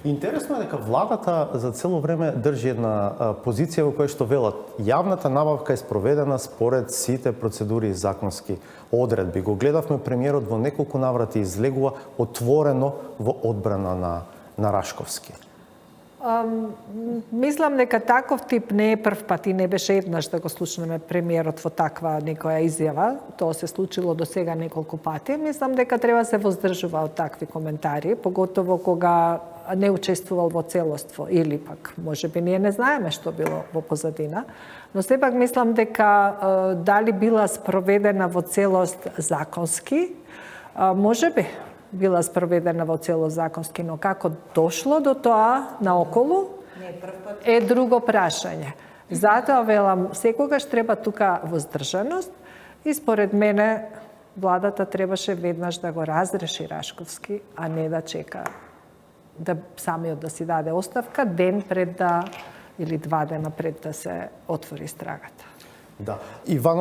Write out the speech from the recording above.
Интересно е дека владата за цело време држи една позиција во која што велат јавната набавка е спроведена според сите процедури и законски одредби. Го гледавме премиерот во неколку наврати излегува отворено во одбрана на Рашковски. Мислам дека таков тип не е прв пат и не беше еднаш да го слушнеме премиерот во таква некоја изјава. Тоа се случило до сега неколку пати. Мислам дека треба се воздржува од такви коментари, поготово кога не учествувал во целоство или пак можеби ние не знаеме што било во позадина, но сепак мислам дека дали била спроведена во целост законски, можеби била спроведена во цело законски, но како дошло до тоа наоколу е друго прашање. Затоа велам, секогаш треба тука воздржаност и според мене владата требаше веднаш да го разреши Рашковски, а не да чека да самиот да си даде оставка ден пред да или 2 дена пред да се отвори страгата. Да. Иван